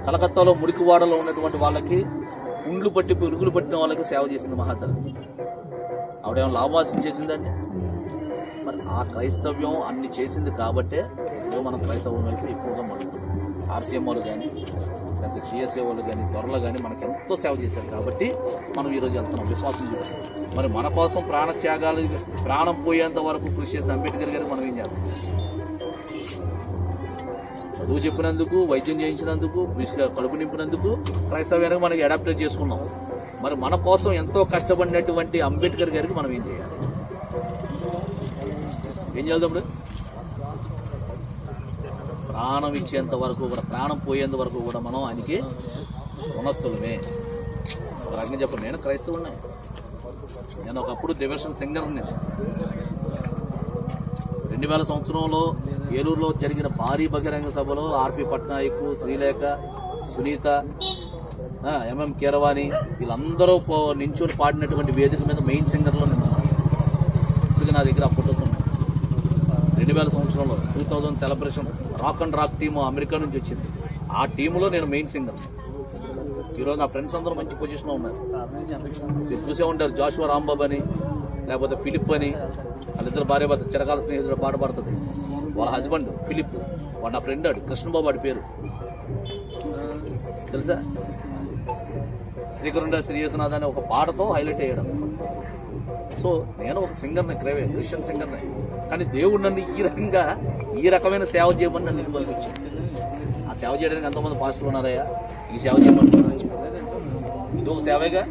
కలకత్తాలో మురికివాడలో ఉన్నటువంటి వాళ్ళకి ఉండ్లు పట్టి పురుగులు పట్టిన వాళ్ళకి సేవ చేసింది మహాతల్లి. ఆవిడేమో లాభవాసం చేసిందండి. మరి ఆ క్రైస్తవ్యం అన్ని చేసింది కాబట్టే మనం క్రైస్తవం వైపు ఎక్కువగా మడుతున్నాం. ఆర్సీఎం వాళ్ళు కానీ లేకపోతే సిఎస్ఏ వాళ్ళు కానీ త్వరలో కానీ మనకు ఎంతో సేవ చేశారు కాబట్టి మనం ఈరోజు వెళ్తున్నాం, విశ్వాసం చూపిస్తాం. మరి మన కోసం ప్రాణత్యాగాలు, ప్రాణం పోయేంత వరకు కృషి చేసిన అంబేద్కర్ గారికి మనం ఏం చేస్తాం? చదువు చెప్పినందుకు, వైద్యం చేయించినందుకు, కడుపు నింపినందుకు క్రైస్తవ్యానికి మనకి అడాప్టేట్ చేసుకున్నాం. మరి మన కోసం ఎంతో కష్టపడినటువంటి అంబేద్కర్ గారికి మనం ఏం చేయాలి? ఏం చేయాలి తమ్ముడు? ప్రాణం ఇచ్చేంత వరకు కూడా, ప్రాణం పోయేంత వరకు కూడా మనం ఆయనకి రుణస్థులమే. ఒక రకంగా చెప్పండి, నేను క్రైస్తవుడినే. నేను ఒకప్పుడు డివోషన్ సింగర్. నేను 2000 సంవత్సరంలో ఏలూరులో జరిగిన భారీ బహిరంగ సభలో ఆర్పి పట్నాయక్, శ్రీలేఖ, సునీత, ఎంఎం కీరవాణి వీళ్ళందరూ నించుని పాడినటువంటి వేదిక మీద మెయిన్ సింగర్లో నేను ఇప్పటికీ నా దగ్గర ఆ ఫొటోస్ ఉన్నాయి. 2000 సంవత్సరంలో 2000 celebration rock and rock team America నుంచి వచ్చింది. ఆ టీములో నేను మెయిన్ సింగర్. ఈరోజు నా ఫ్రెండ్స్ అందరూ మంచి పొజిషన్లో ఉన్నారు. మీరు చూసే ఉంటారు, జాషువా రాంబాబు అని, లేకపోతే ఫిలిప్ అని, వాళ్ళిద్దరు భార్య భర్త, చిరకాల స్నేహితుడు పాట పడుతుంది. వాళ్ళ హస్బెండ్ ఫిలిప్, వాడు నా ఫ్రెండ్, ఆడు కృష్ణబాబు వాడి పేరు తెలుసా? శ్రీకరుండ శ్రీయేసునాథ్ అనే ఒక పాటతో హైలైట్ అయ్యాడు. సో నేను ఒక సింగర్ని, క్రిస్టియన్ సింగర్ని. కానీ దేవుడు నన్ను ఈ రకమైన సేవ చేయమని నన్ను పంపించాడు. ఆ సేవ చేయడానికి ఎంతోమంది పాస్టర్లు ఉన్నారయ్యా, ఈ సేవ చేయమని పంపించాడు. ఇది ఒక సేవేగా,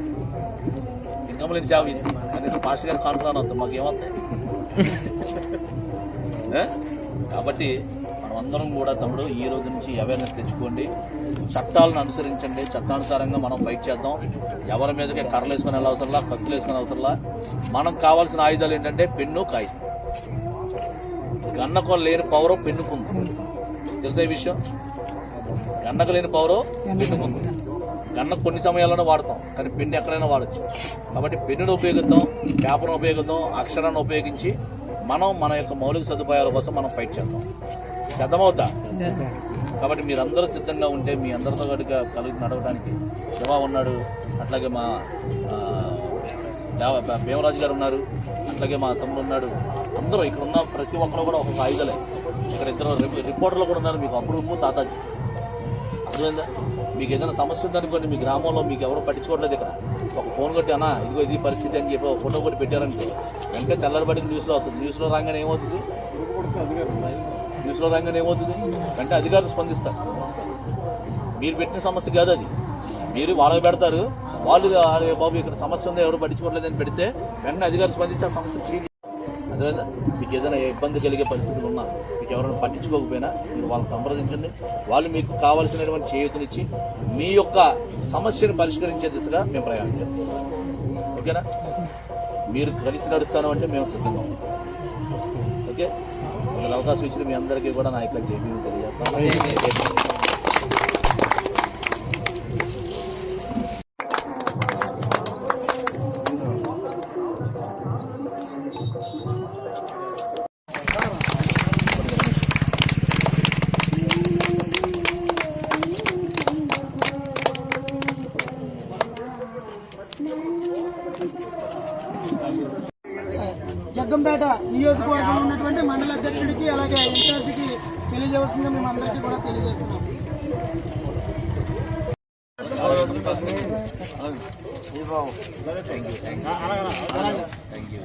ఇంకా లేని సేవ ఇది. కనీసం పాస్టర్ గారు కానుకున్నాను అవుతాం, మాకు ఏమవుతాయి? కాబట్టి మనం అందరం కూడా తమ్ముడు ఈ రోజు నుంచి అవేర్నెస్ తెచ్చుకోండి, చట్టాలను అనుసరించండి, చట్టానుసారంగా మనం ఫైట్ చేద్దాం. ఎవరి మీదకే కర్రలు వేసుకుని అవసరంలా, కత్తులు వేసుకునే అవసరంలా. మనకు కావాల్సిన ఆయుధాలు ఏంటంటే పెన్ను, కాగితం. గన్నకు లేని పవరు పెన్నుకుంది, తెలుసా ఈ విషయం? గన్నకు లేని పవరు పెన్నుకుంది. గన్నకు కొన్ని సమయాల్లోనే వాడతాం, కానీ పెన్ను ఎక్కడైనా వాడచ్చు. కాబట్టి పెన్నును ఉపయోగిద్దాం, పేపర్ను ఉపయోగిద్దాం, అక్షరాన్ని ఉపయోగించి మనం మన యొక్క మౌలిక సదుపాయాల కోసం మనం ఫైట్ చేద్దాం. చేద్దామవుతా? కాబట్టి మీరందరూ సిద్ధంగా ఉంటే మీ అందరితో కలిగి నడవడానికి శివ ఉన్నాడు, అట్లాగే మా భీమరాజు గారు ఉన్నారు, అట్లాగే మా తమ్ముడు ఉన్నాడు. అందరూ ఇక్కడ ఉన్న ప్రతి ఒక్కరు కూడా ఒక ఆయుధలే. ఇక్కడ ఇద్దరు రిపోర్టర్లు కూడా ఉన్నారు, మీకు అప్రూపు తాతాజీ. అర్థమైందా? మీకు ఏదైనా సమస్య ఉందనుకోండి, మీ గ్రామంలో మీకు ఎవరు పట్టించుకోవట్లేదు, ఇక్కడ ఒక ఫోన్ కొట్టి అన్నా ఇదిగో ఇది పరిస్థితి అని చెప్పి ఒక ఫోటో కొట్టి పెట్టారనుకో, వెంటనే తెల్లబడికి న్యూస్లో అవుతుంది. న్యూస్లో రాగానే ఏమవుతుంది? వెంటనే అధికారులు స్పందిస్తారు. మీరు పెట్టిన సమస్య కాదు అది, మీరు వాళ్ళకి పెడతారు. వాళ్ళు బాబు ఇక్కడ సమస్య ఉందో ఎవరు పట్టించుకోవట్లేదని పెడితే వెంటనే అధికారులు స్పందించి ఆ సమస్య చేయాలి. అదేవిధంగా మీకు ఏదైనా ఇబ్బంది కలిగే పరిస్థితులు ఉన్నా, మీకు ఎవరైనా పట్టించుకోకపోయినా మీరు వాళ్ళని సంప్రదించండి. వాళ్ళు మీకు కావాల్సినటువంటి చేయూతనిచ్చి మీ యొక్క సమస్యను పరిష్కరించే దిశగా మేము ప్రయాణించాం. ఓకేనా? మీరు కలిసి నడుస్తాను అంటే మేము సిద్ధంగా ఉంటాం. ఓకే, మీకు అవకాశం ఇచ్చిన మీ అందరికీ కూడా నా యొక్క జైలు తెలియజేస్తాను. జగ్గంపేట నియోజకవర్గంలో ఉన్నటువంటి మండల అధ్యక్షుడికి అలాగే ఇన్ఛార్జికి తెలియజేస్తుందని మేము అందరికీ కూడా తెలియజేస్తున్నాం. Thank you.